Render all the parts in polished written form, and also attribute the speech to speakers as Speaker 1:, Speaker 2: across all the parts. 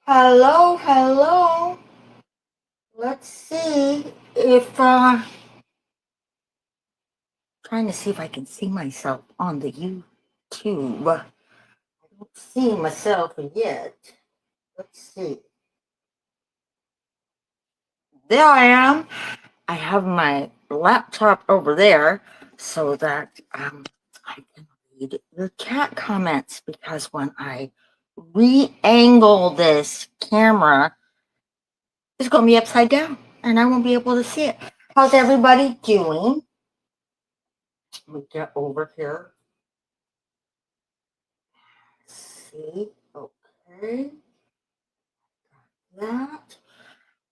Speaker 1: Hello, hello. Let's see if trying to see if I can see myself on the YouTube. I don't see myself yet. Let's see. There I am. I have my laptop over there so that I can read the chat comments because when I re-angle this camera, it's going to be upside down and I won't be able to see it. How's everybody doing? We get over here. See, okay, that.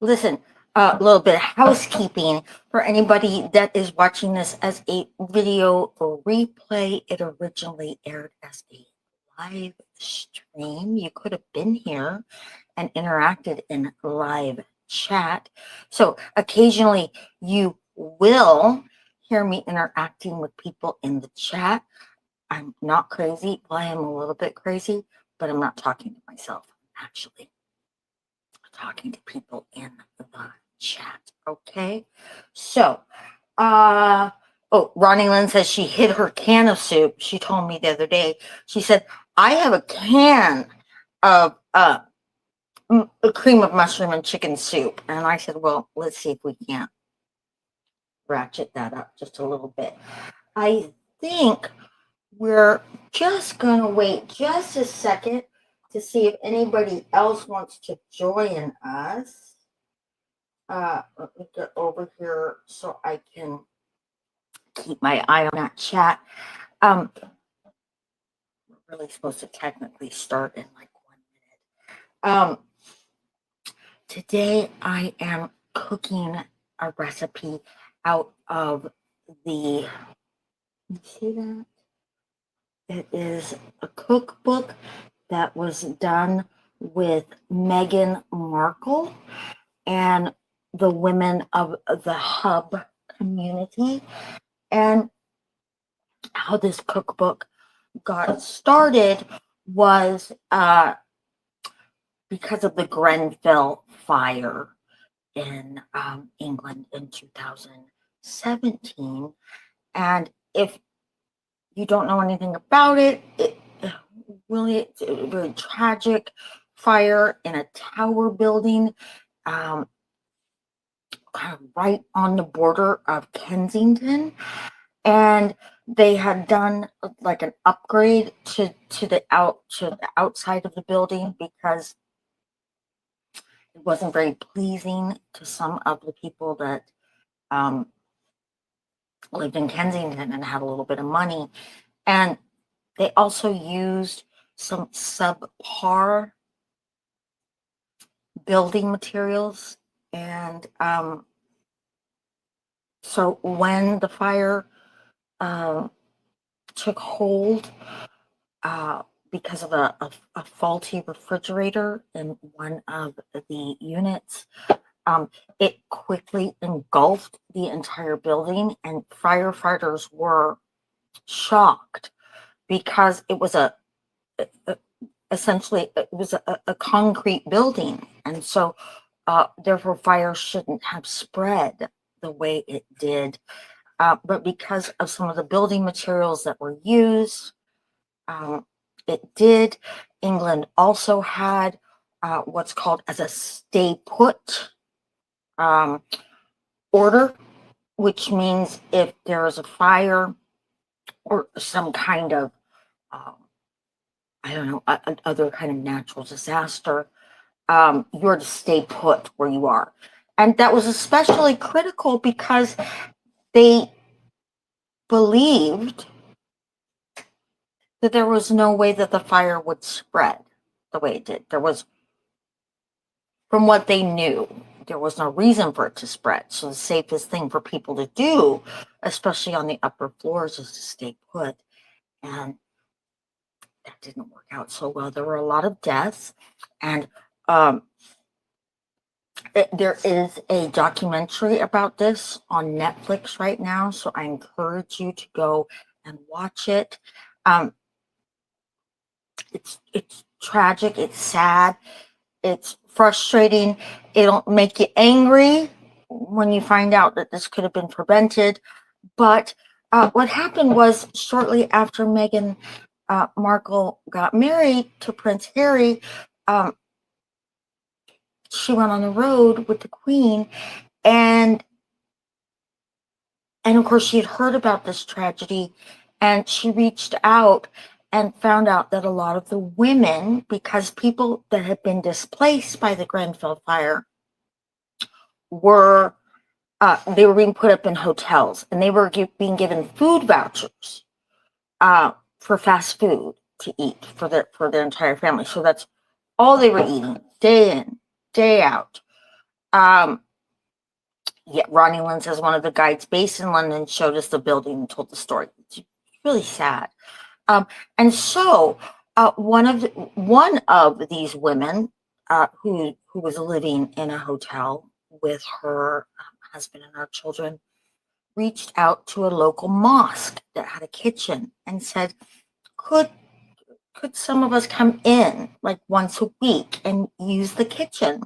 Speaker 1: Listen, a little bit of housekeeping for anybody that is watching this as a video or replay. It originally aired as a live stream. You could have been here and interacted in live chat. So occasionally you will hear me interacting with people in the chat. I'm not crazy. Well, I am a little bit crazy, but I'm not talking to myself. I'm actually talking to people in the chat. Okay. So, oh, Ronnie Lynn says she hid her can of soup. She told me the other day, she said, I have a can of a cream of mushroom and chicken soup. And I said, well, let's see if we can't ratchet that up just a little bit. I think we're just going to wait just a second to see if anybody else wants to join us. Let me get over here so I can keep my eye on that chat. We're really supposed to technically start in like 1 minute. Today I am cooking a recipe out of the, you see that? It is a cookbook that was done with Meghan Markle and the women of the Hub community. And how this cookbook got started was because of the Grenfell fire in England in 2017. And if you don't know anything about it, it's a very tragic fire in a tower building, kind of right on the border of Kensington. And they had done like an upgrade to the outside of the building because it wasn't very pleasing to some of the people that lived in Kensington and had a little bit of money. And they also used some subpar building materials. And so when the fire took hold, because of a faulty refrigerator in one of the units, it quickly engulfed the entire building, and firefighters were shocked because it was essentially it was a concrete building, and so therefore fire shouldn't have spread the way it did, but because of some of the building materials that were used, it did. England also had what's called as a stay put order, which means if there is a fire or some kind of, I don't know, other kind of natural disaster, you're to stay put where you are. And that was especially critical because they believed that there was no way that the fire would spread the way it did. There was, from what they knew, there was no reason for it to spread. So the safest thing for people to do, especially on the upper floors, is to stay put. And that didn't work out so well. There were a lot of deaths. And there is a documentary about this on Netflix right now. So I encourage you to go and watch it. It's tragic. It's sad. It's frustrating. It'll make you angry when you find out that this could have been prevented. But what happened was shortly after Meghan Markle got married to Prince Harry, um, she went on the road with the Queen, and of course she had heard about this tragedy, and she reached out and found out that a lot of the women, because people that had been displaced by the Grenfell fire were they were being put up in hotels, and they were being given food vouchers for fast food to eat for their entire family. So that's all they were eating, day in, day out. Yeah, Ronnie Lynn says one of the guides based in London showed us the building and told the story. It's really sad. And so one of these women who was living in a hotel with her husband and her children reached out to a local mosque that had a kitchen and said, could some of us come in like once a week and use the kitchen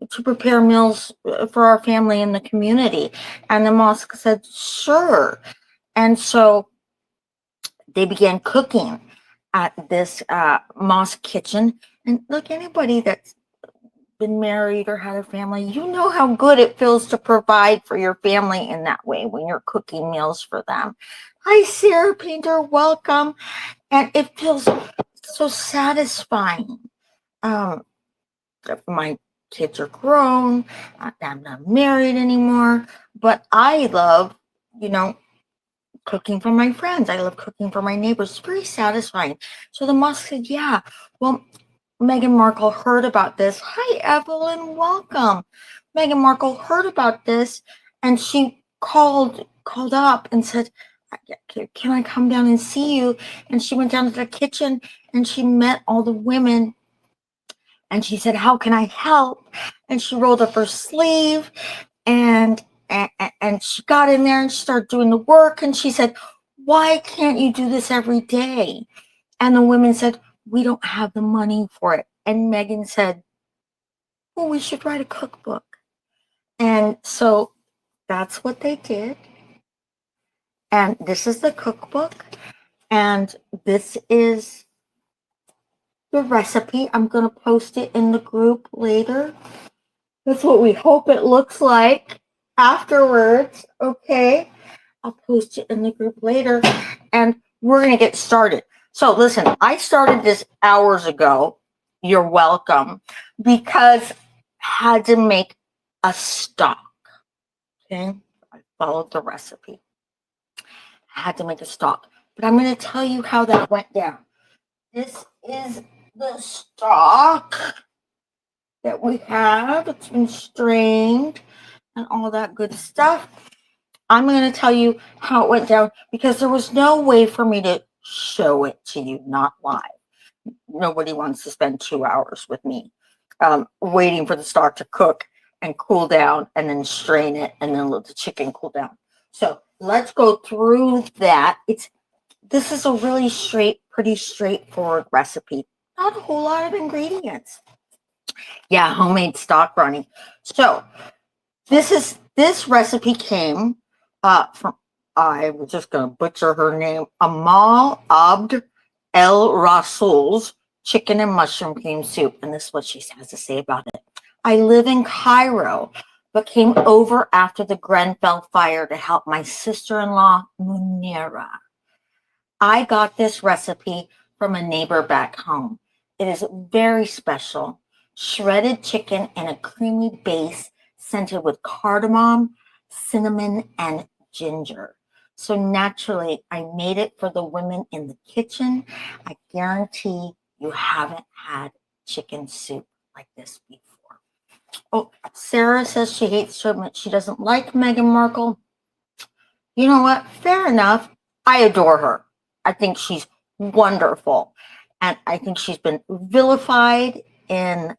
Speaker 1: to prepare meals for our family in the community? And the mosque said, sure. And so they began cooking at this mosque kitchen. And look, anybody that's been married or had a family, you know how good it feels to provide for your family in that way when you're cooking meals for them. Hi, Sarah Painter, welcome. And it feels so satisfying. My kids are grown. I'm not married anymore, but I love, cooking for my friends. I love cooking for my neighbors. It's very satisfying. So the mosque said, yeah, well, Meghan Markle heard about this. Hi, Evelyn, welcome. Meghan Markle heard about this, and she called up and said, can I come down and see you? And she went down to the kitchen and she met all the women, and she said, how can I help? And she rolled up her sleeve, and she got in there and she started doing the work, and she said, why can't you do this every day? And the women said, we don't have the money for it. And Meghan said, well, we should write a cookbook. And so that's what they did. And this is the cookbook. And this is the recipe. I'm going to post it in the group later. That's what we hope it looks like afterwards. Okay. I'll post it in the group later. And we're going to get started. So listen, I started this hours ago. You're welcome. Because I had to make a stock. Okay. I followed the recipe. I had to make a stock. But I'm going to tell you how that went down. This is the stock that we have. It's been strained and all that good stuff. I'm going to tell you how it went down because there was no way for me to show it to you, not live. Nobody wants to spend 2 hours with me waiting for the stock to cook and cool down and then strain it and then let the chicken cool down. So let's go through that. This is a really pretty straightforward recipe. Not a whole lot of ingredients. Yeah, homemade stock running. So this recipe came from, I was just going to butcher her name, Amal Abd El Rasul's chicken and mushroom cream soup. And this is what she has to say about it. I live in Cairo, but came over after the Grenfell fire to help my sister-in-law, Munira. I got this recipe from a neighbor back home. It is very special. Shredded chicken and a creamy base scented with cardamom, cinnamon, and ginger. So naturally, I made it for the women in the kitchen. I guarantee you haven't had chicken soup like this before. Oh, Sarah says she hates to admit she doesn't like Meghan Markle. You know what? Fair enough. I adore her. I think she's wonderful. And I think she's been vilified in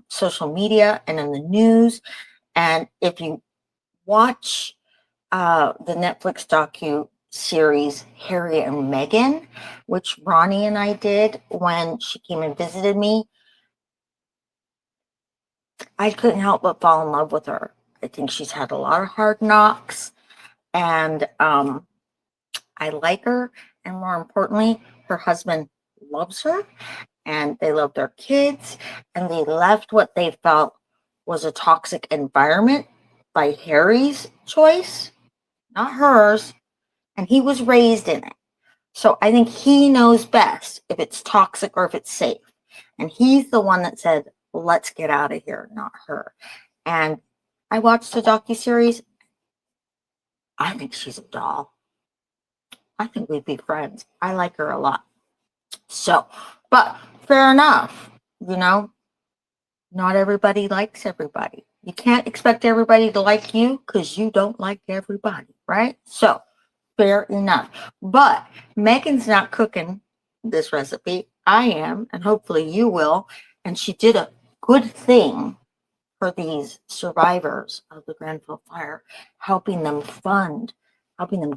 Speaker 1: social media and in the news. And if you watch the Netflix docu-series Harry and Meghan, which Ronnie and I did when she came and visited me, I couldn't help but fall in love with her. I think she's had a lot of hard knocks, and I like her. And more importantly, her husband loves her, and they love their kids, and they left what they felt was a toxic environment by Harry's choice, not hers, and he was raised in it. So I think he knows best if it's toxic or if it's safe. And he's the one that said, let's get out of here, not her. And I watched the docuseries. I think she's a doll. I think we'd be friends. I like her a lot. So, but fair enough. You know, not everybody likes everybody. You can't expect everybody to like you because you don't like everybody, right? So, fair enough. But Megan's not cooking this recipe. I am, and hopefully you will. And she did a good thing for these survivors of the Grenfell fire, helping them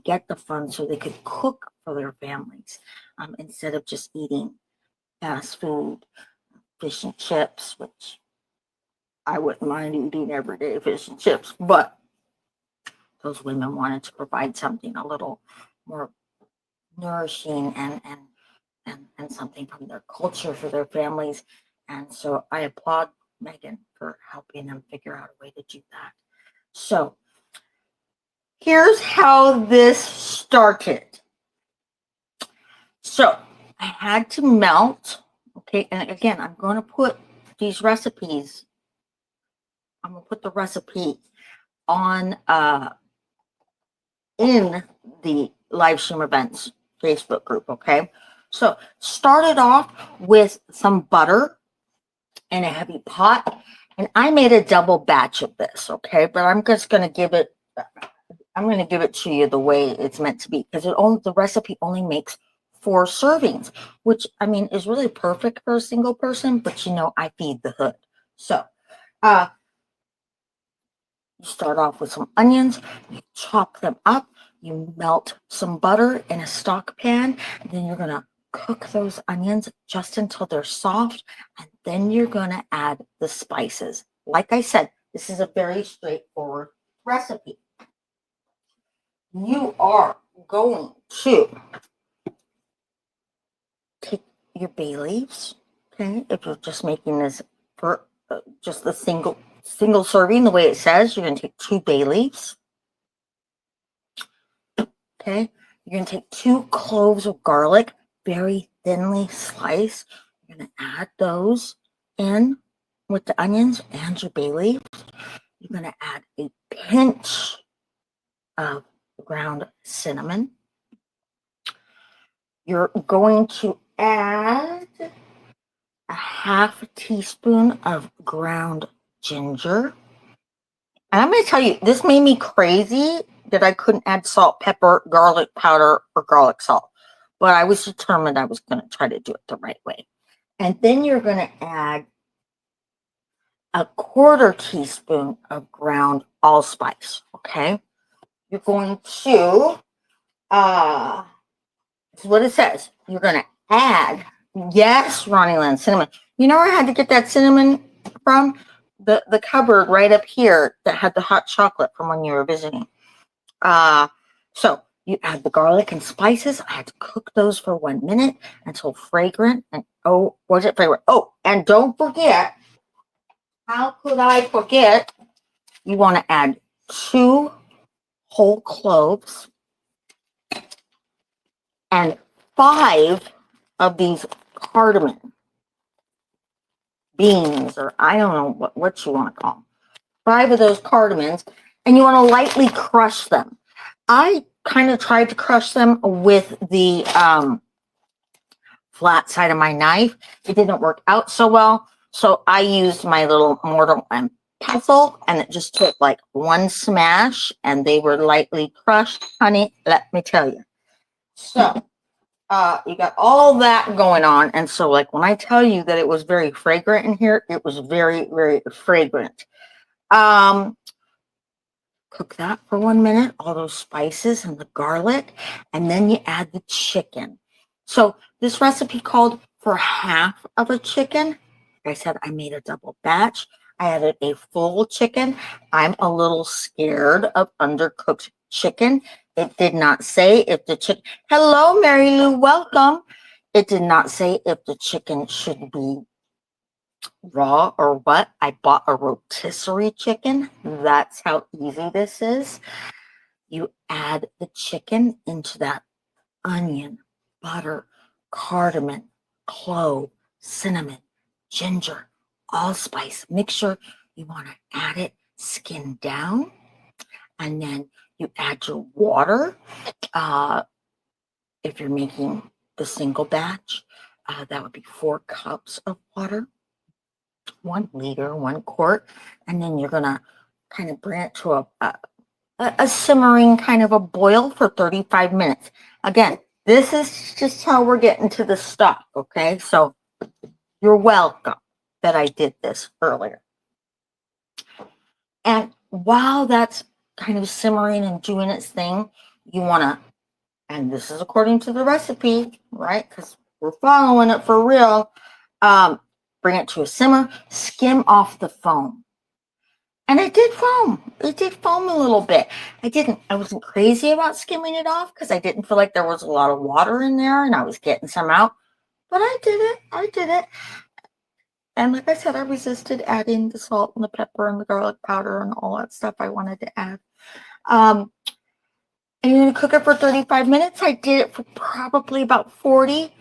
Speaker 1: get the funds so they could cook for their families instead of just eating fast food, fish and chips, which I wouldn't mind eating every day, fish and chips, but those women wanted to provide something a little more nourishing and something from their culture for their families. And so I applaud Megan for helping them figure out a way to do that. So here's how this started. So I had to melt, okay, and again, I'm going to put these recipes, I'm going to put the recipe on in the live stream events Facebook group, okay? So started off with some butter in a heavy pot, and I made a double batch of this, okay? But I'm just going to give it to you the way it's meant to be, because the recipe only makes 4 servings, which I mean is really perfect for a single person, but you know I feed the hood. So you start off with some onions, you chop them up, you melt some butter in a stock pan, and then you're going to cook those onions just until they're soft, and then you're going to add the spices. Like I said, this is a very straightforward recipe. You are going to take your bay leaves, okay? If you're just making this for just the single serving, the way it says, you're going to take 2 bay leaves. Okay, you're going to take 2 cloves of garlic, very thinly sliced. You're going to add those in with the onions and your bay leaves. You're going to add a pinch of ground cinnamon. You're going to add a ½ teaspoon of ground ginger. And I'm going to tell you, this made me crazy that I couldn't add salt, pepper, garlic powder, or garlic salt. But I was determined I was going to try to do it the right way. And then you're going to add a ½ teaspoon of ground allspice, okay? You're going to, this is what it says. You're going to add, yes, Ronnie Lynn, cinnamon. You know where I had to get that cinnamon from? The cupboard right up here that had the hot chocolate from when you were visiting. So you add the garlic and spices. I had to cook those for 1 minute until fragrant. And was it fragrant? Oh, and don't forget, how could I forget? You want to add 2 whole cloves and 5 of these cardamom beans, or I don't know what you want to call them. 5 of those cardamoms, and you want to lightly crush them. I kind of tried to crush them with the flat side of my knife. It didn't work out so well, so I used my little mortar and pestle, and it just took like 1 smash, and they were lightly crushed. Honey, let me tell you. So you got all that going on, and so like when I tell you that it was very fragrant in here, it was very, very fragrant. Cook that for 1 minute, all those spices and the garlic, and then you add the chicken. So this recipe called for ½ of a chicken. Like I said, I made a double batch. I added a full chicken. I'm a little scared of undercooked chicken. It did not say if the chicken. Hello, Mary Lou. Welcome. It did not say if the chicken should be raw or what. I bought a rotisserie chicken. That's how easy this is. You add the chicken into that onion, butter, cardamom, clove, cinnamon, ginger, allspice mixture. You want to add it skin down, and then you add your water. If you're making the single batch, that would be 4 cups of water, 1 liter, 1 quart, and then you're gonna kind of bring it to a simmering kind of a boil for 35 minutes. Again, this is just how we're getting to the stock, okay? So you're welcome that I did this earlier. And while that's kind of simmering and doing its thing, you want to, and this is according to the recipe, right? Because we're following it for real. Bring it to a simmer, skim off the foam. And it did foam. It did foam a little bit. I wasn't crazy about skimming it off because I didn't feel like there was a lot of water in there and I was getting some out. But I did it. And like I said, I resisted adding the salt and the pepper and the garlic powder and all that stuff I wanted to add. And you're going to cook it for 35 minutes. I did it for probably about 40.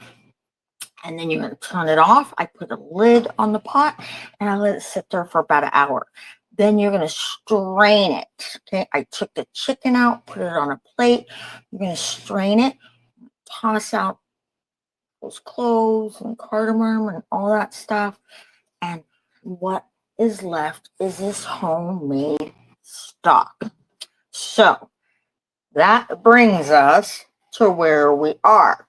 Speaker 1: And then you're going to turn it off. I put a lid on the pot and I let it sit there for about an hour. Then you're going to strain it. Okay, I took the chicken out, put it on a plate. You're going to strain it, toss out those cloves and cardamom and all that stuff. And what is left is this homemade stock. So that brings us to where we are.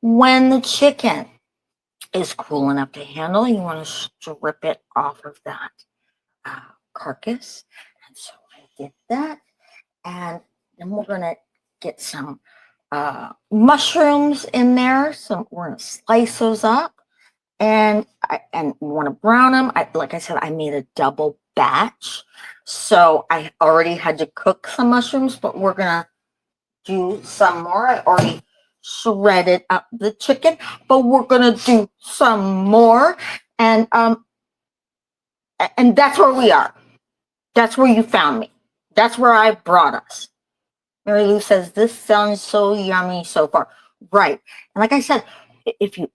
Speaker 1: When the chicken is cool enough to handle, you want to strip it off of that carcass. And so I did that. And then we're going to get some mushrooms in there. So we're going to slice those up. And we want to brown them. Like I said, I made a double batch. So I already had to cook some mushrooms, but we're going to do some more. I already shredded up the chicken, but we're going to do some more. And that's where we are. That's where you found me. That's where I brought us. Mary Lou says, this sounds so yummy so far. Right. And like I said, if you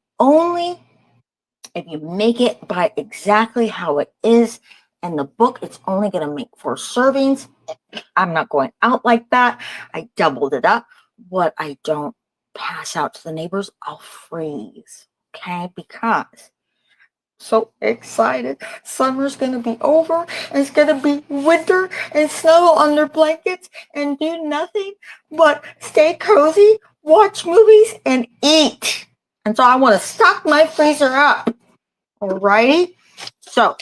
Speaker 1: make it by exactly how it is in the book, it's only going to make 4 servings. I'm not going out like that. I doubled it up. What I don't pass out to the neighbors, I'll freeze. Okay? Because so excited. Summer's going to be over. And it's going to be winter and snuggle under blankets and do nothing but stay cozy, watch movies, and eat. And so I want to stock my freezer up. Alrighty? So,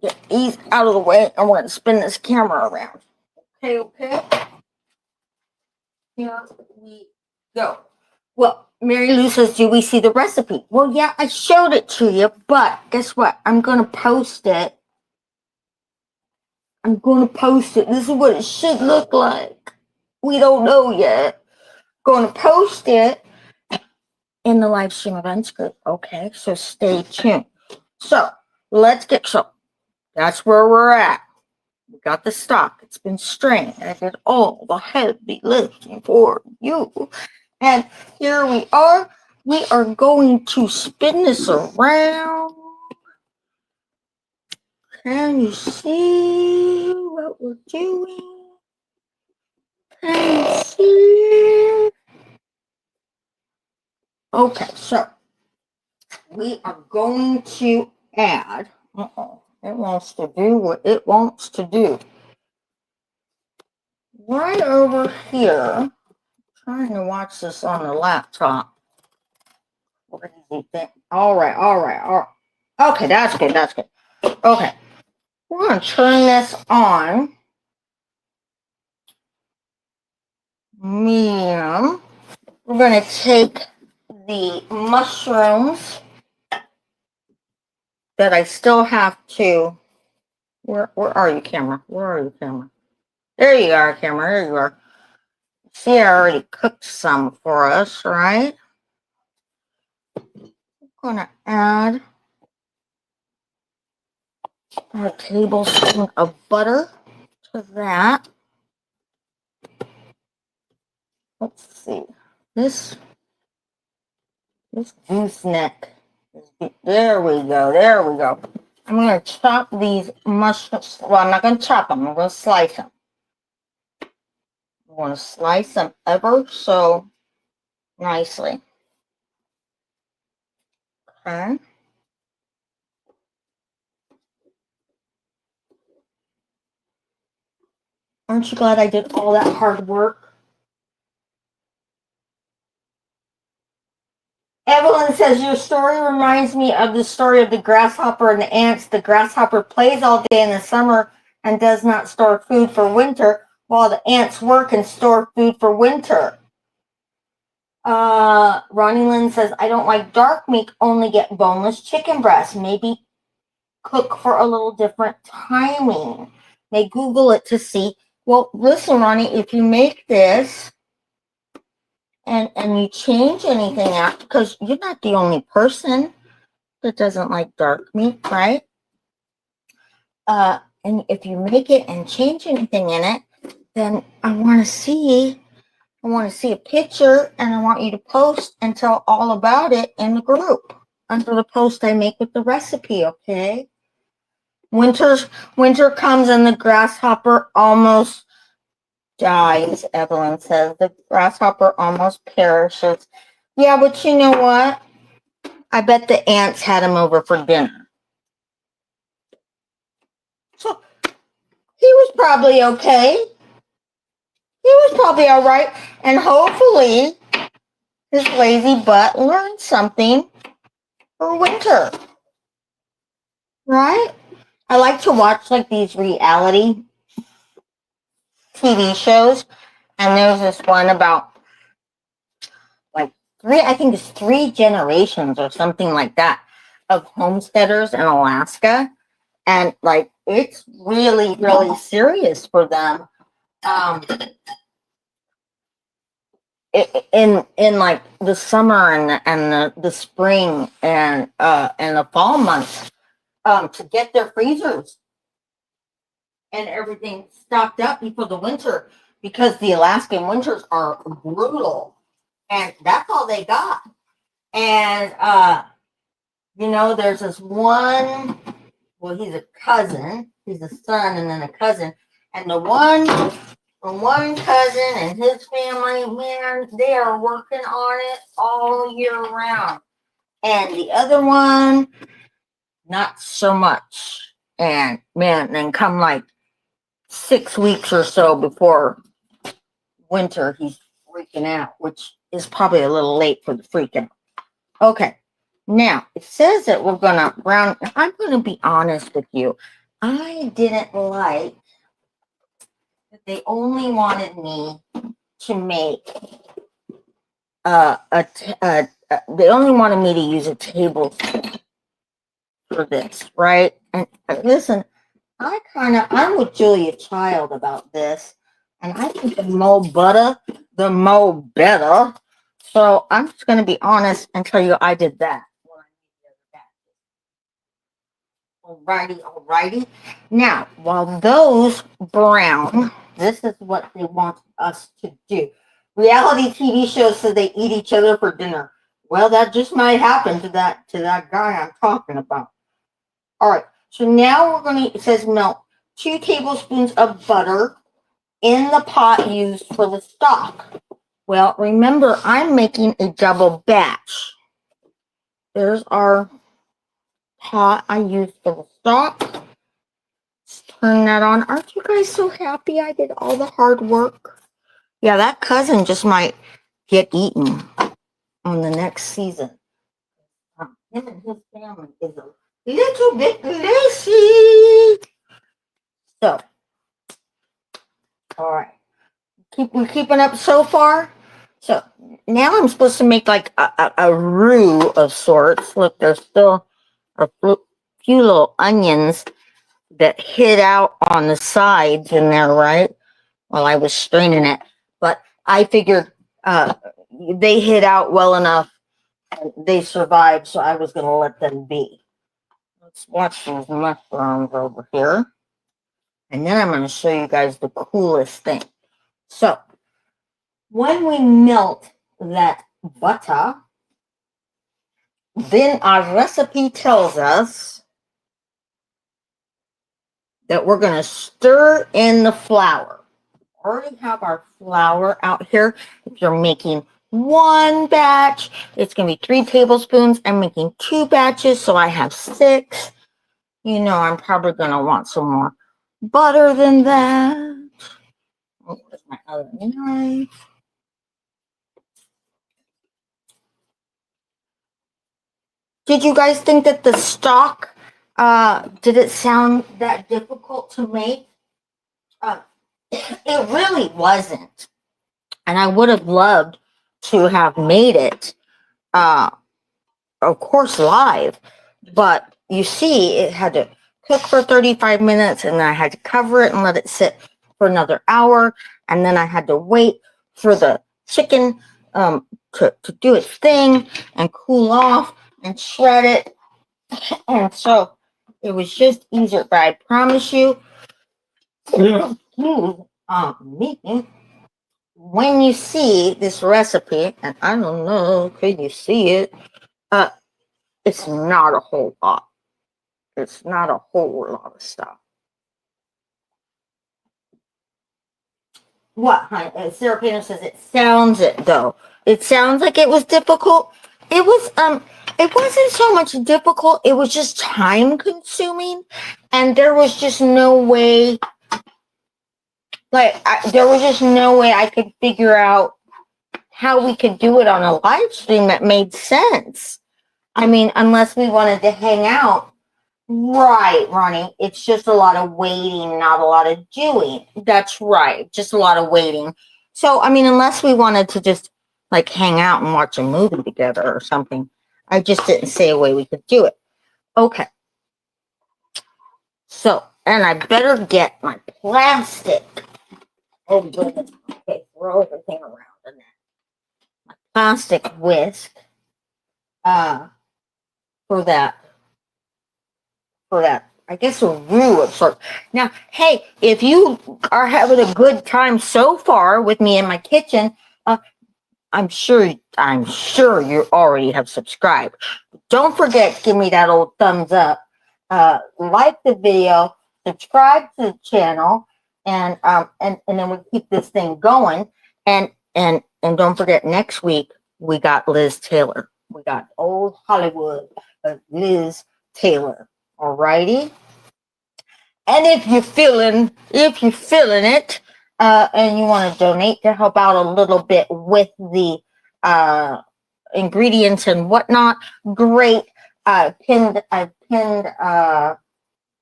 Speaker 1: get these out of the way and we're going to spin this camera around. Okay? Here we go. Well, Mary Lou says, do we see the recipe? Well, yeah, I showed it to you, but guess what? I'm going to post it. This is what it should look like. We don't know yet. Going to post it in the live stream events group. Okay, so stay tuned. So, that's where we're at. We got the stock. It's been strained. I did all the heavy lifting for you. And here we are. We are going to spin this around. Can you see what we're doing? Can you see? Okay, so we are going to add. It wants to do what it wants to do. Right over here. Trying to watch this on the laptop. What do you think? All right. Okay, that's good. Okay, we're going to turn this on medium. We're going to take the mushrooms that I still have to. Where are you, camera? Where are you, camera? There you are, camera. There you are. See, I already cooked some for us, right? I'm gonna add a tablespoon of butter to that. Let's see. This gooseneck. There we go. There we go. I'm going to chop these mushrooms. Well, I'm not going to chop them. I'm going to slice them. I'm going to slice them ever so nicely. Okay. Aren't you glad I did all that hard work? Evelyn says, your story reminds me of the story of the grasshopper and the ants. The grasshopper plays all day in the summer and does not store food for winter, while the ants work and store food for winter. Ronnie Lynn says, I don't like dark meat, only get boneless chicken breast. Maybe cook for a little different timing. May Google it to see. Well, listen, Ronnie, if you make this and you change anything out, because you're not the only person that doesn't like dark meat, right? And if you make it and change anything in it, then I want to see a picture, and I want you to post and tell all about it in the group under the post I make with the recipe, okay? Winter comes and the grasshopper almost dies, Evelyn says. The grasshopper almost perishes. Yeah, but you know what? I bet the ants had him over for dinner. So he was probably okay. He was probably all right. And hopefully his lazy butt learned something for winter. Right? I like to watch like these reality TV shows. And there's this one about like I think it's 3 generations or something like that of homesteaders in Alaska. And like it's really, really serious for them. In like the summer and the spring and the fall months, to get their freezers and everything stocked up before the winter, because the Alaskan winters are brutal, and that's all they got. And there's this one. Well, he's a cousin. He's a son and then a cousin, and the one cousin and his family, man, they are working on it all year round. And the other one, not so much. And man, then come like 6 weeks or so before winter, he's freaking out, which is probably a little late for the freaking. Okay. Now, it says that we're going to brown. I'm going to be honest with you. I didn't like that they only wanted me to make they only wanted me to use a tablespoon for this, right? And listen, I'm with Julia Child about this, and I think the more butter, the more better. So I'm just going to be honest and tell you I did that. Alrighty. Now, while those brown, this is what they want us to do. Reality TV shows say they eat each other for dinner. Well, that just might happen to that guy I'm talking about. All right. So now we're going to, it says melt 2 tablespoons of butter in the pot used for the stock. Well, remember, I'm making a double batch. There's our pot I used for the stock. Let's turn that on. Aren't you guys so happy I did all the hard work? Yeah, that cousin just might get eaten on the next season. Him and his family is a little bit lazy. So, all right. We're keeping up so far. So now I'm supposed to make like a roux of sorts. Look, there's still a few little onions that hid out on the sides in there, right? While I was straining it. But I figured they hid out well enough. They survived, so I was going to let them be. Let's watch these mushrooms over here. And then I'm going to show you guys the coolest thing. So, when we melt that butter, then our recipe tells us that we're going to stir in the flour. We already have our flour out here. If you're making one batch, it's going to be 3 tablespoons. I'm making 2 batches, so I have 6. You know, I'm probably going to want some more butter than that. Oh, where's my other knife? Did you guys think that the stock, did it sound that difficult to make? It really wasn't. And I would have loved to have made it, of course, live. But you see, it had to cook for 35 minutes, and then I had to cover it and let it sit for another hour. And then I had to wait for the chicken to do its thing and cool off and shred it. And so it was just easier. But I promise you, when you see this recipe, and I don't know, can you see it? It's not a whole lot. It's not a whole lot of stuff. What, honey? Sarah Painter says it sounds it though. It sounds like it was difficult. It wasn't so much difficult. It was just time consuming, and there was just no way. There was just no way I could figure out how we could do it on a live stream that made sense. I mean, unless we wanted to hang out. Right, Ronnie. It's just a lot of waiting, not a lot of doing. That's right. Just a lot of waiting. So, I mean, unless we wanted to just like hang out and watch a movie together or something, I just didn't see a way we could do it. Okay. So, and I better get my plastic. Oh, goodness. Okay, throw everything around in there. My plastic whisk for that, I guess, a roux of sorts. Now, hey, if you are having a good time so far with me in my kitchen, I'm sure you already have subscribed. Don't forget, give me that old thumbs up, like the video, subscribe to the channel, and then we keep this thing going. And don't forget, next week we got Liz Taylor. We got old Hollywood Liz Taylor. Alrighty. And if you're feeling it, and you want to donate to help out a little bit with the ingredients and whatnot, great. I pinned my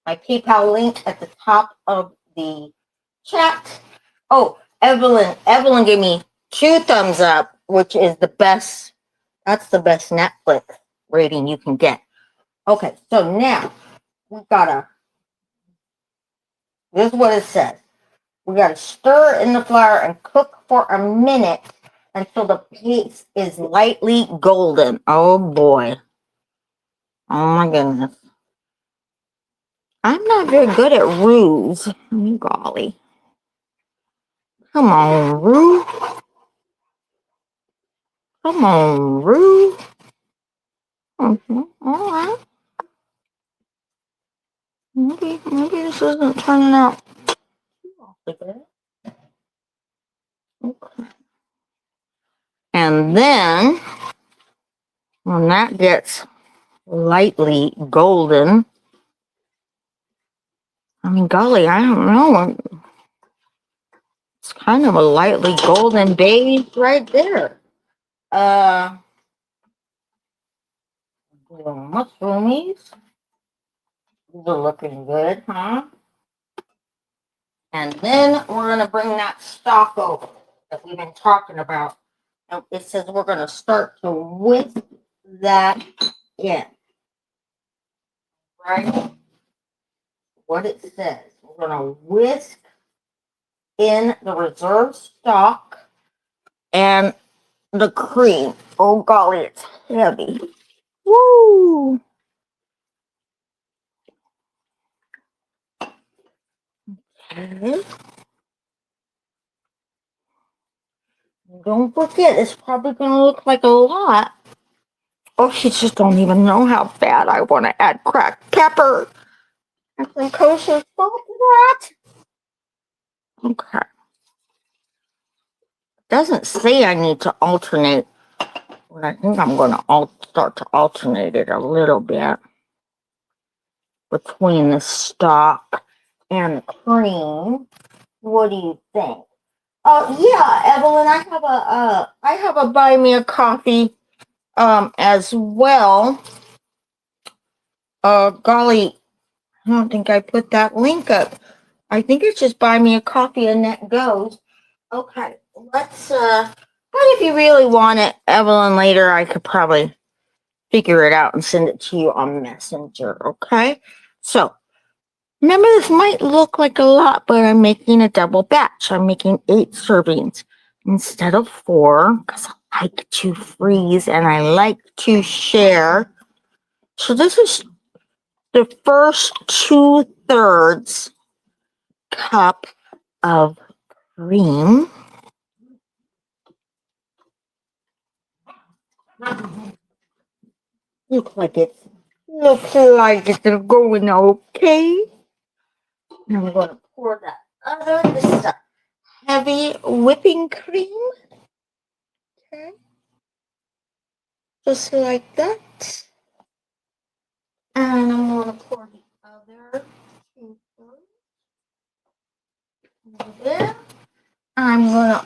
Speaker 1: PayPal link at the top of the chat. Oh, Evelyn gave me 2 thumbs up, which is the best. That's the best Netflix rating you can get. Okay, so now we gotta. This is what it says. We gotta stir in the flour and cook for a minute until the paste is lightly golden. Oh boy. Oh my goodness. I'm not very good at roux. Golly. Come on, roux. Come on, roux. Mm-hmm. All right. Maybe this isn't turning out too awfully good. Okay. And then when that gets lightly golden, I mean, golly, I don't know. It's kind of a lightly golden beige right there. Little mushroomies. These are looking good, huh? And then we're going to bring that stock over that we've been talking about. And it says we're going to start to whisk that in. right? What it says. We're going to whisk in the reserve stock and the cream. Oh, golly, it's heavy. Woo! Okay. Don't forget, it's probably going to look like a lot. Oh, you just don't even know how bad I want to add cracked pepper and some kosher salt to that. Okay. Doesn't say I need to alternate, but I think I'm going to start to alternate it a little bit between the stock and the cream. What do you think? Oh yeah, Evelyn, I have a buy me a coffee as well. Golly, I don't think I put that link up. I think it's just buy me a coffee and Annette goes. Okay, let's but if you really want it, Evelyn, later I could probably figure it out and send it to you on Messenger, okay? So remember, this might look like a lot, but I'm making a double batch. I'm making 8 servings instead of 4 because I like to freeze and I like to share. So this is the first 2/3 cup of cream. Looks like it's going okay. And I'm going to pour that this is a heavy whipping cream. Okay. Just like that. And I'm going to pour the other 2/3 over there. I'm going to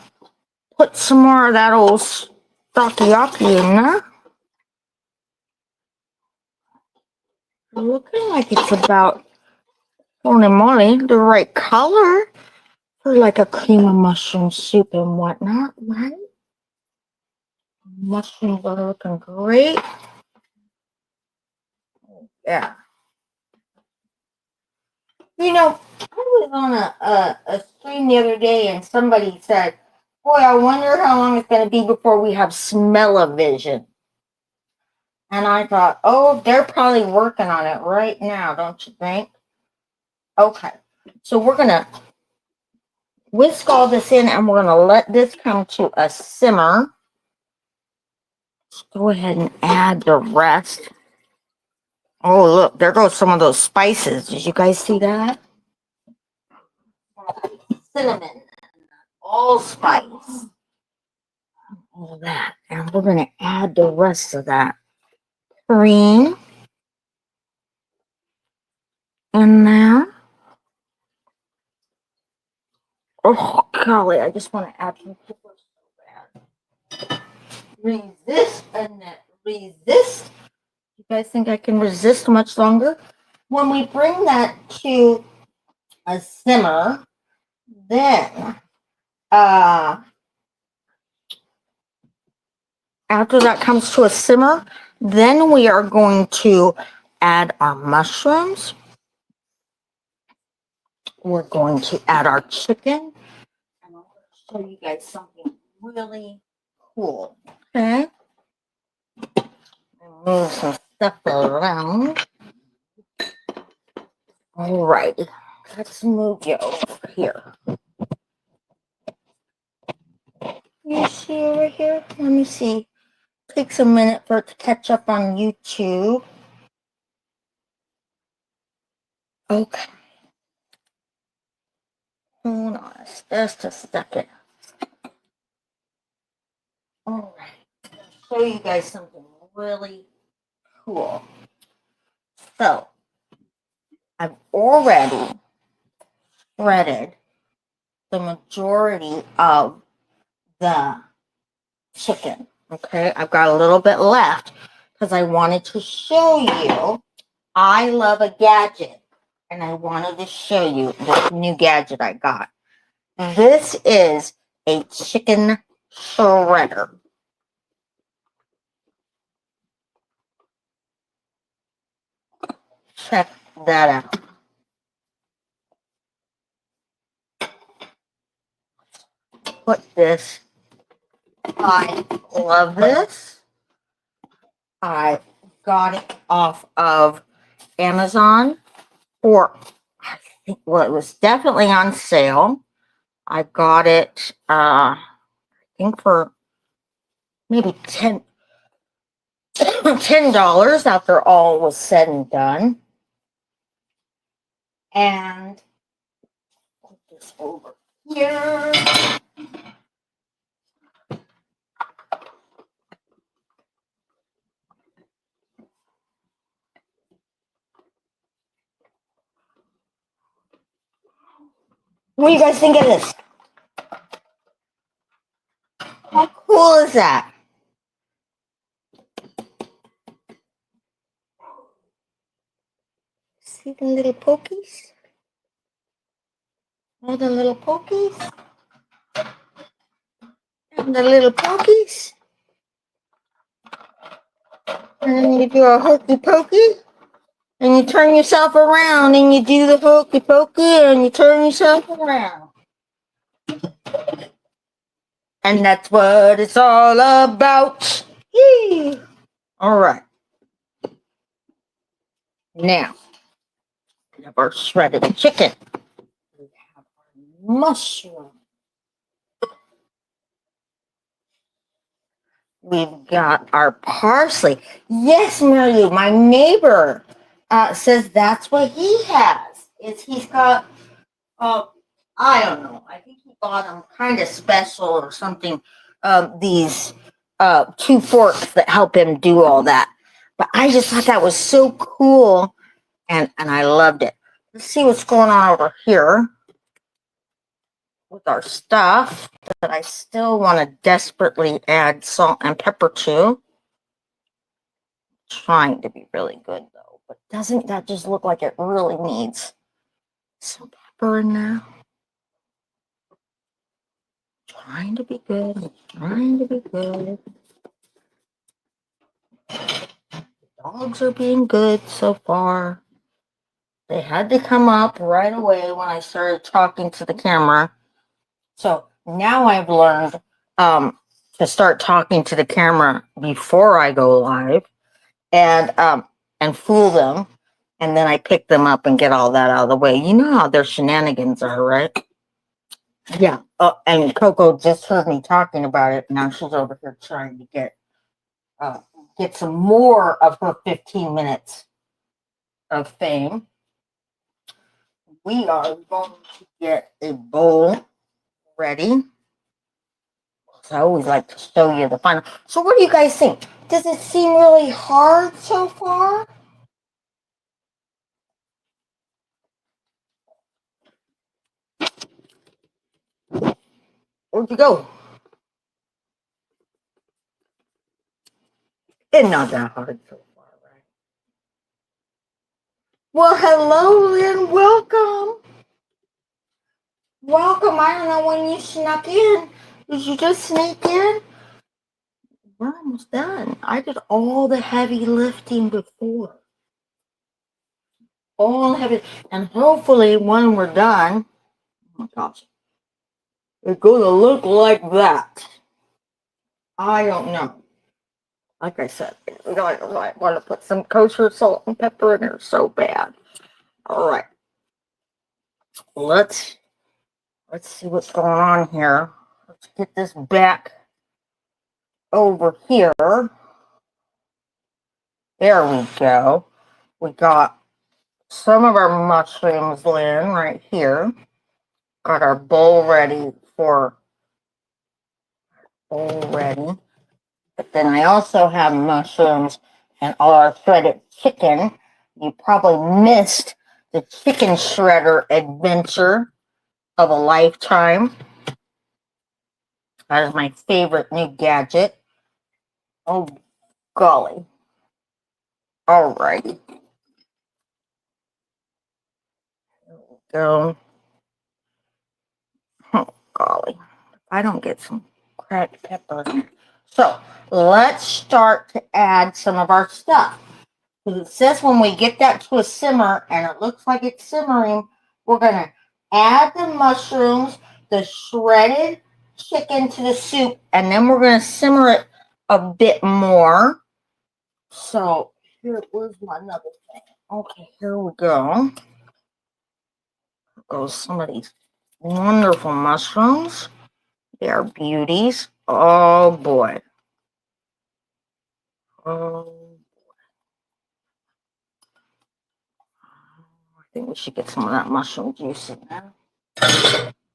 Speaker 1: put some more of that old stocky in there. Looking like it's about, holy moly, the right color for like a cream of mushroom soup and whatnot, right? Mushrooms are looking great. Yeah. You know, I was on a stream the other day and somebody said, boy, I wonder how long it's going to be before we have smell-o-vision. And I thought, oh, they're probably working on it right now, don't you think? Okay. So we're going to whisk all this in and we're going to let this come to a simmer. Let's go ahead and add the rest. Oh, look, there goes some of those spices. Did you guys see that? Cinnamon, allspice, all that. And we're going to add the rest of that cream in there. Oh, golly, I just want to add some pepper so bad. Resist, Annette, resist. You guys think I can resist much longer? When we bring that to a simmer, then after that comes to a simmer, then we are going to add our mushrooms. We're going to add our chicken. And I'm going to show you guys something really cool. Okay. Move some stuff around. All righty. Let's move you over here. You see over here? Let me see. Takes a minute for it to catch up on YouTube. Okay. Hold on just a second. All right. I'll show you guys something really cool. So, I've already shredded the majority of the chicken. Okay, I've got a little bit left because I wanted to show you I love a gadget and I wanted to show you this new gadget I got. This is a chicken shredder. check that out. Put this. I love this. I got it off of Amazon for, I think, well, it was definitely on sale. I got it, I think for maybe $10 after all was said and done. And put this over here. What do you guys think of this? How cool is that? See the little pokies? All the little pokies? And the little pokies? And then you do a hokey pokey? And you turn yourself around and you do the hokey pokey and you turn yourself around. And that's what it's all about. Yee. All right. Now, we have our shredded chicken. We have our mushroom. We've got our parsley. Yes, Mary Lou, my neighbor says that's what he has. He's got, I don't know. I think he bought them kind of special or something. These 2 forks that help him do all that. But I just thought that was so cool, and I loved it. Let's see what's going on over here with our stuff that I still want to desperately add salt and pepper to. Trying to be really good though, but doesn't that just look like it really needs some pepper in there? Trying to be good, trying to be good. Dogs are being good so far. They had to come up right away when I started talking to the camera. So now I've learned to start talking to the camera before I go live and fool them. And then I pick them up and get all that out of the way. You know how their shenanigans are, right? Yeah. And Coco just heard me talking about it. Now she's over here trying to get some more of her 15 minutes of fame. We are going to get a bowl ready. So I always like to show you the final. So what do you guys think? Does it seem really hard so far? Where'd you go? It's not that hard so far, right? Well, hello and welcome. Welcome. I don't know when you snuck in. Did you just sneak in? We're almost done. I did all the heavy lifting before. All heavy. And hopefully when we're done, oh my gosh, it's going to look like that. I don't know. Like I said, I want to put some kosher salt and pepper in there so bad. All right. Let's see what's going on here. Let's get this back over here. There we go. We got some of our mushrooms in right here. Got our bowl ready. But then I also have mushrooms and all our shredded chicken. You probably missed the chicken shredder adventure of a lifetime. That is my favorite new gadget. Oh, golly. All righty. There we go. Oh, golly. I don't get some cracked pepper. So let's start to add some of our stuff. Because it says when we get that to a simmer, and it looks like it's simmering, we're going to add the mushrooms, the shredded chicken to the soup, and then we're going to simmer it a bit more. So here was my another thing. Okay, here we go. Here goes some of these wonderful mushrooms. They are beauties. Oh boy. Oh, I think we should get some of that mushroom juice in there.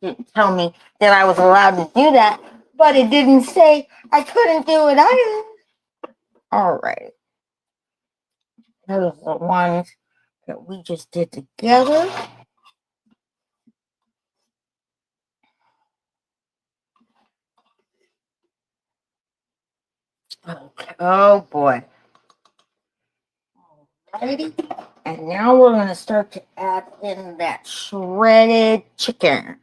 Speaker 1: Didn't tell me that I was allowed to do that, but it didn't say I couldn't do it either. All right. Those are the ones that we just did together. Okay. Oh boy. Alrighty. And now we're going to start to add in that shredded chicken.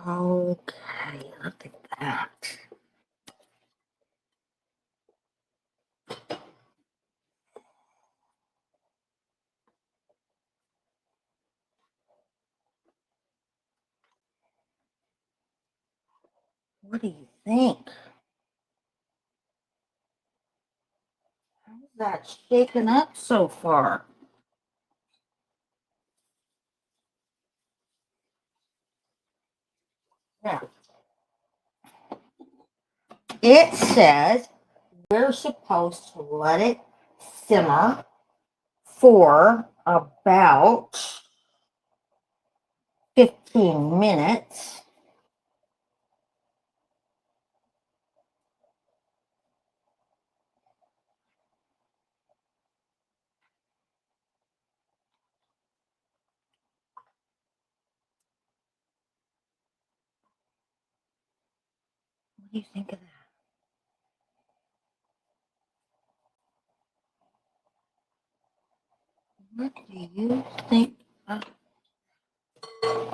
Speaker 1: Okay, look at that. What do you think? How's that shaken up so far? Yeah. It says we're supposed to let it simmer for about 15 minutes. What do you think of that? What do you think of? Okay.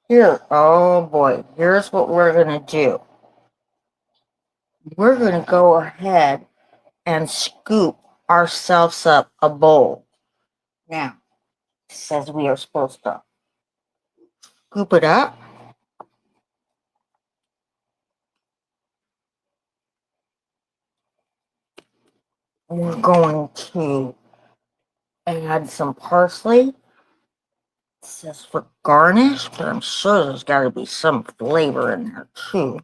Speaker 1: Here, oh boy, here's what we're going to do. We're going to go ahead and scoop ourselves up a bowl. Now, it says we are supposed to scoop it up. We're going to add some parsley. It says for garnish, but I'm sure there's got to be some flavor in there too.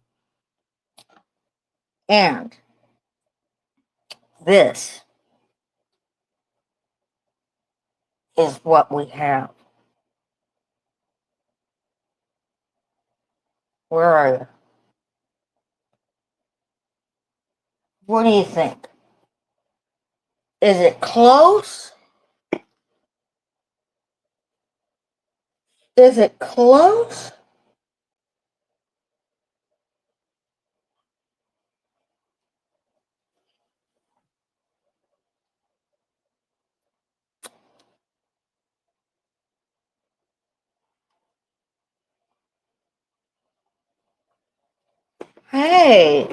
Speaker 1: And this is what we have. Where are you? What do you think? Is it close? Is it close? Hey,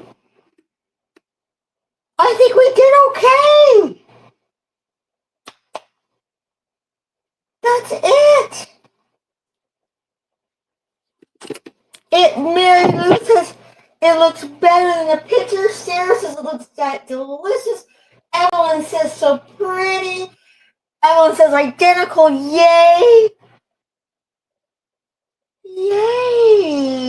Speaker 1: I think we did okay. That's it. Mary Lou says it looks better than the picture. Sarah says it looks that delicious. Evelyn says so pretty. Evelyn says identical. Yay! Yay!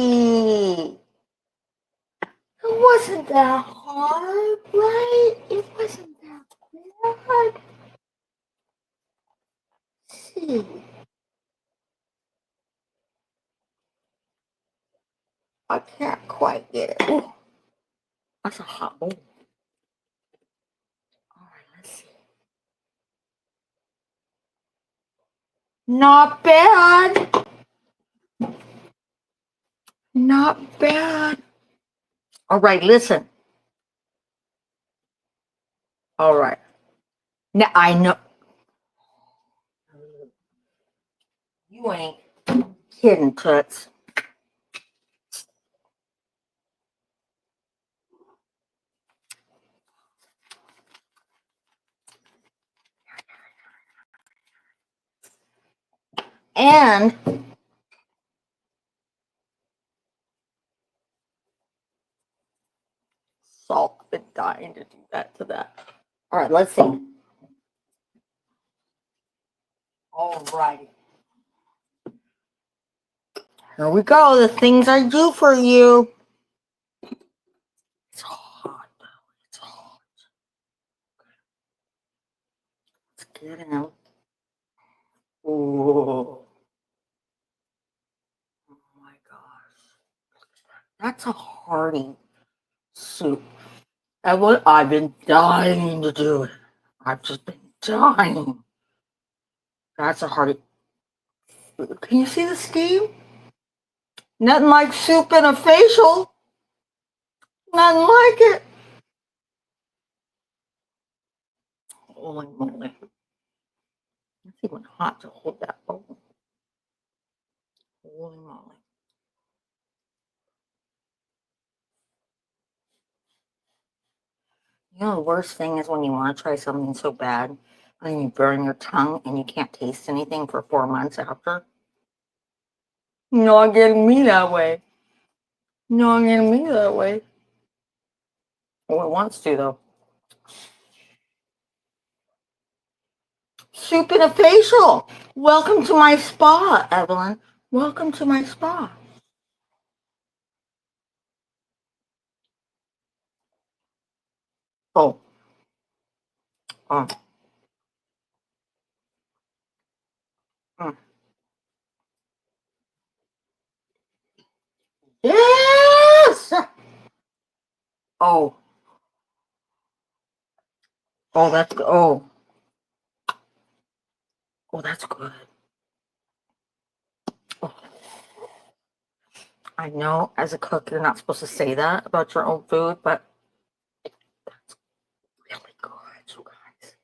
Speaker 1: It wasn't that hard, right? It wasn't that hard. Let's see. I can't quite get it. Ooh, that's a hot bowl. All right, let's see. Not bad. Not bad. All right, listen. All right. Now I know you ain't kidding, Toots. And salt. I've been dying to do that to that. All right, let's see. All righty. Here we go. The things I do for you. It's hot. It's hot. Let's get in. Ooh. Oh my gosh. That's a hearty soup. And what I've been dying to do it. I've just been dying. That's a hearty. Can you see the steam? Nothing like soup and a facial. Nothing like it. Holy moly. It's even hot to hold that bowl. Holy moly. You know, the worst thing is when you want to try something so bad and you burn your tongue and you can't taste anything for 4 months after. Not getting me that way. Not getting me that way. Well, it wants to, though. Soup and a facial. Welcome to my spa, Evelyn. Welcome to my spa. Oh. Oh. Mm. Yes! Oh. Oh, that's good. Oh. Oh, that's good. Oh. I know as a cook, you're not supposed to say that about your own food, but that's really good, you guys.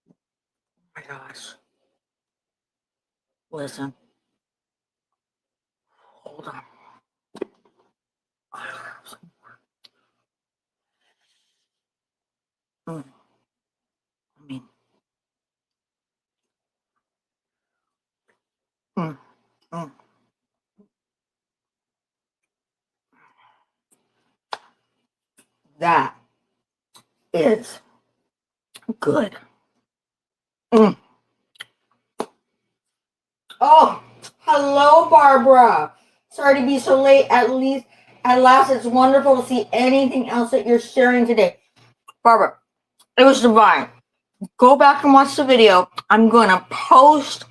Speaker 1: Oh my gosh. Listen. Hold on. Mm. I mean, mm, mm. That is good. Mm. Oh, hello, Barbara. Sorry to be so late. At last, it's wonderful to see anything else that you're sharing today. Barbara, it was divine. Go back and watch the video. I'm gonna post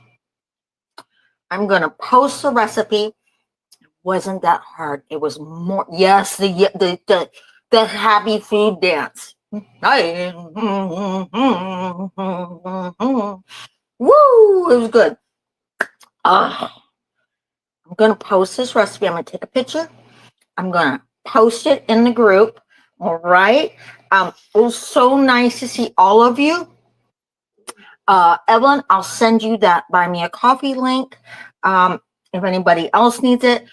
Speaker 1: the recipe. It wasn't that hard. It was more, yes, the happy food dance. Woo! It was good. I'm gonna post this recipe. I'm gonna take a picture. I'm gonna post it in the group. All right. It was so nice to see all of you. Evelyn, I'll send you that buy me a coffee link. If anybody else needs it,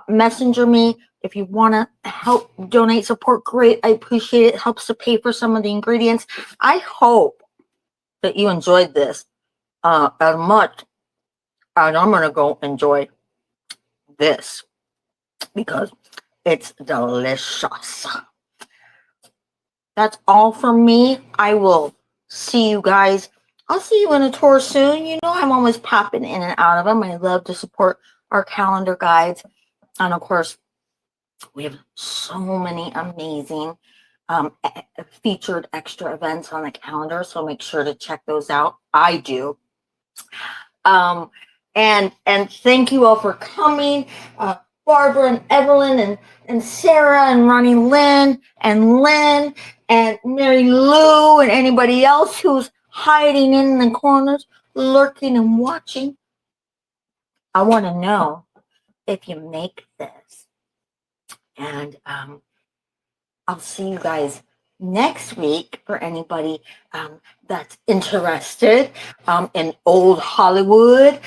Speaker 1: messenger me. If you want to help donate support, great. I appreciate it. It helps to pay for some of the ingredients. I hope that you enjoyed this as much as I'm going to go enjoy this because it's delicious. That's all from me. I will see you guys. I'll see you in a tour soon. You know, I'm always popping in and out of them. I love to support our calendar guides. And of course, we have so many amazing featured extra events on the calendar. So make sure to check those out. I do. And thank you all for coming. Barbara and Evelyn and Sarah and Ronnie Lynn and Lynn and Mary Lou and anybody else who's hiding in the corners, lurking and watching. I want to know if you make this. And I'll see you guys next week for anybody that's interested in old Hollywood.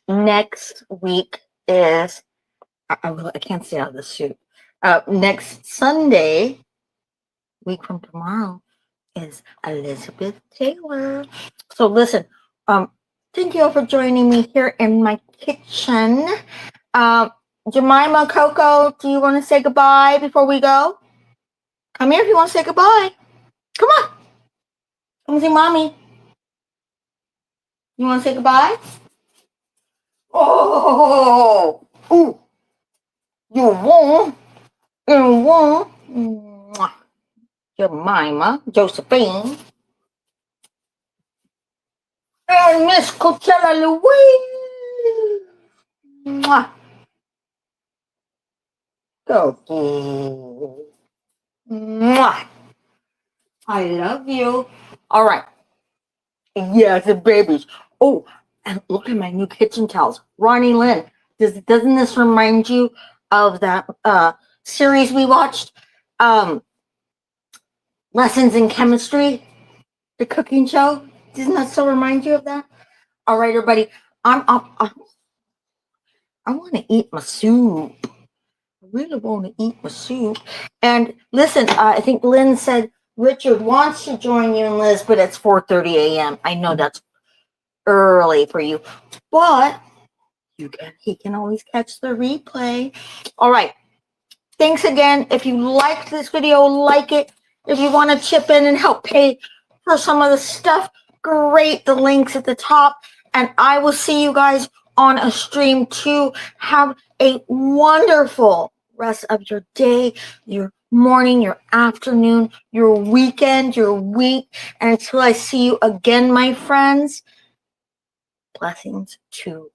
Speaker 1: Next week is, I can't stay out of the suit. Next Sunday, week from tomorrow, is Elizabeth Taylor. So listen, Thank you all for joining me here in my kitchen. Jemima, Coco, do you want to say goodbye before we go? Come here if you want to say goodbye. Come on. Come see mommy. You want to say goodbye? Oh, ooh, you won't. You won't. Mwah. Jemima, Josephine, and Miss Coachella Louise. Mwah. Go. Mwah. I love you. All right. Yes, the babies. Oh, and look at my new kitchen towels. Ronnie Lynn, doesn't this remind you of that series we watched? Lessons in Chemistry, the cooking show. Doesn't that still remind you of that? All right, everybody. I want to eat my soup. I really want to eat my soup. And listen, I think Lynn said Richard wants to join you and Liz, but it's 4:30 a.m. I know that's early for you, but he can always catch the replay. All right. Thanks again. If you liked this video, like it. If you want to chip in and help pay for some of the stuff, great. The link's at the top. And I will see you guys on a stream too. Have a wonderful rest of your day, your morning, your afternoon, your weekend, your week. And until I see you again, my friends, blessings to